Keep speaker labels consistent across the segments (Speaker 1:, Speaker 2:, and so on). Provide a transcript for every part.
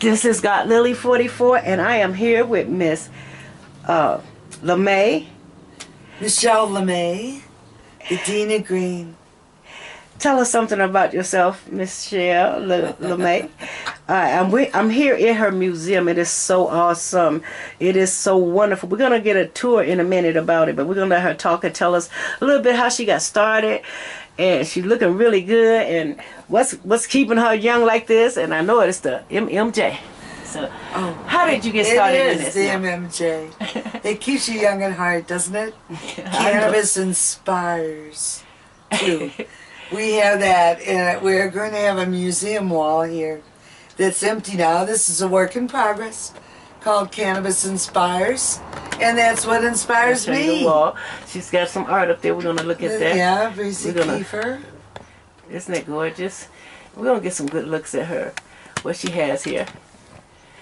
Speaker 1: This is Got Lily 44, and I am here with Miss Lamay.
Speaker 2: Michelle Lamay, the Dean of Green.
Speaker 1: Tell us something about yourself, Michelle Lamay. I'm here in her museum. It is so awesome. It is so wonderful. We're gonna get a tour in a minute about it, but we're gonna let her talk and tell us a little bit how she got started. And she's looking really good. And what's keeping her young like this? And I know it's the MMJ. So, how did you get started in this?
Speaker 2: It is the MMJ. It keeps you young at heart, doesn't it? Cannabis inspires, too. We have that, and we're going to have a museum wall here that's empty now. This is a work in progress called Cannabis Inspires, and that's what inspires me.
Speaker 1: The wall. She's got some art up there. We're going to look at that.
Speaker 2: Yeah, Breezy Kiefer.
Speaker 1: Isn't that gorgeous? We're going to get some good looks at her, what she has here.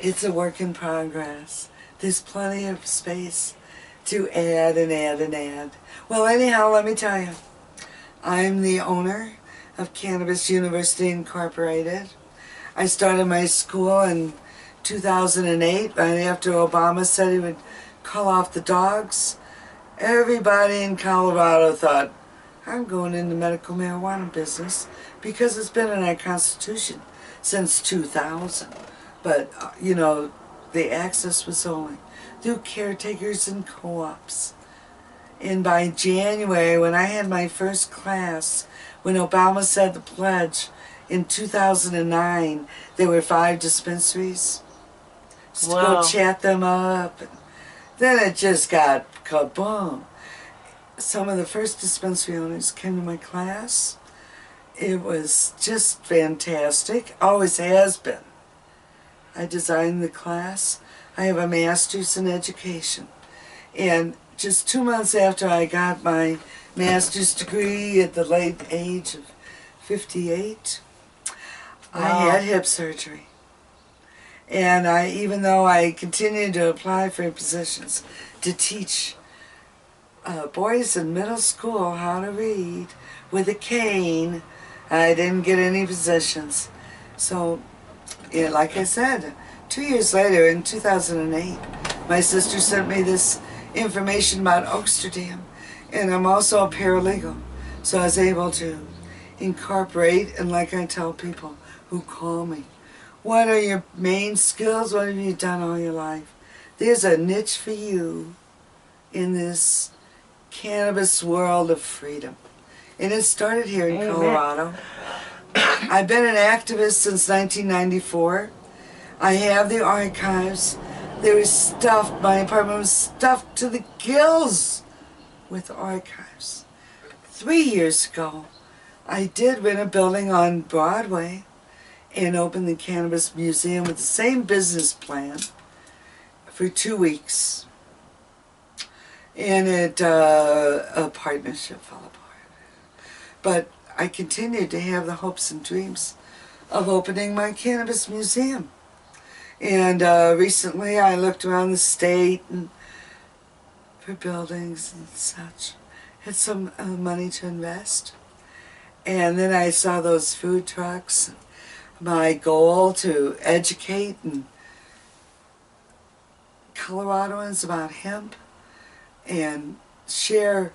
Speaker 2: It's a work in progress. There's plenty of space to add and add and add. Well, anyhow, let me tell you. I'm the owner of Cannabis University Incorporated. I started my school in 2008, right after Obama said he would call off the dogs. Everybody in Colorado thought, I'm going in the medical marijuana business because it's been in our Constitution since 2000. But, you know, the access was only through caretakers and co-ops. And by January, when I had my first class, when Obama said the pledge in 2009, there were 5 dispensaries. Just to go chat them up. Then it just got kaboom. Some of the first dispensary owners came to my class. It was just fantastic. Always has been. I designed the class. I have a master's in education. And just 2 months after I got my master's degree at the late age of 58, I had hip surgery. And even though I continued to apply for positions to teach boys in middle school how to read with a cane, I didn't get any positions. So, yeah, like I said, 2 years later, in 2008, my sister sent me this information about Amsterdam, and I'm also a paralegal, so I was able to incorporate, and like I tell people who call me, what are your main skills? What have you done all your life? There's a niche for you in this cannabis world of freedom. And it started here in Colorado. I've been an activist since 1994. I have the archives. There is stuff, my apartment was stuffed to the gills with archives. 3 years ago, I did rent a building on Broadway and opened the Cannabis Museum with the same business plan for 2 weeks. And a partnership fell apart. But I continued to have the hopes and dreams of opening my Cannabis Museum. And recently I looked around the state and for buildings and such. Had some money to invest. And then I saw those food trucks. My goal to educate and Coloradoans about hemp and share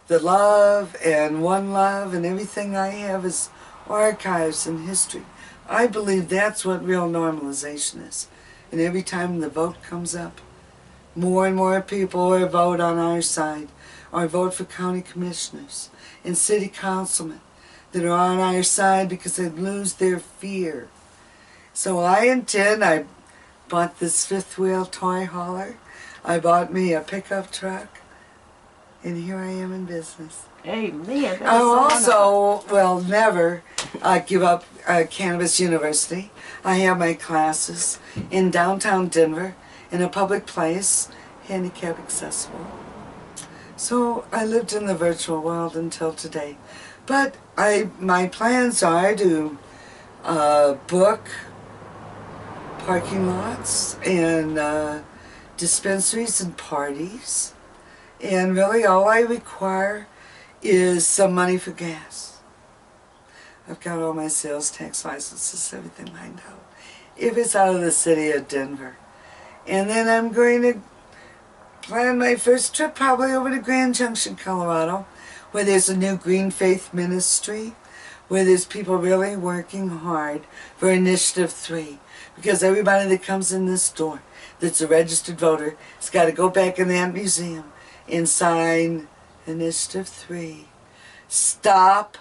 Speaker 2: the love and one love, and everything I have is archives and history. I believe that's what real normalization is. And every time the vote comes up, more and more people will vote on our side, or vote for county commissioners and city councilmen that are on our side because they lose their fear. So I bought this 5th wheel toy hauler. I bought me a pickup truck, and here I am in business.
Speaker 1: Amen.
Speaker 2: I also will never give up Cannabis University. I have my classes in downtown Denver in a public place, handicap accessible. So I lived in the virtual world until today. But my plans are to book parking lots and dispensaries and parties. And really all I require is some money for gas. I've got all my sales tax licenses, everything lined out. If it's out of the city of Denver. And then I'm going to plan my first trip probably over to Grand Junction, Colorado, where there's a new Green Faith Ministry, where there's people really working hard for Initiative 3. Because everybody that comes in this door that's a registered voter has got to go back in that museum and sign Initiative 3. Stop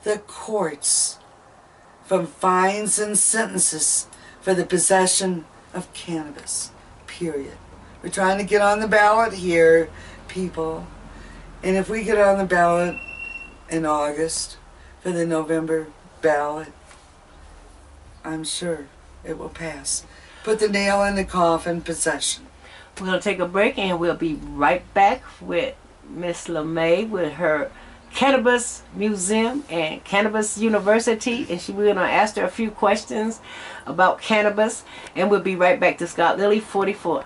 Speaker 2: the courts from fines and sentences for the possession of cannabis. Period. We're trying to get on the ballot here, people. And if we get on the ballot in August for the November ballot, I'm sure it will pass. Put the nail in the coffin, possession.
Speaker 1: We're going to take a break and we'll be right back with Miss LeMay with her Cannabis Museum and Cannabis University, and we're going to ask her a few questions about cannabis, and we'll be right back to Scott Lilly 44.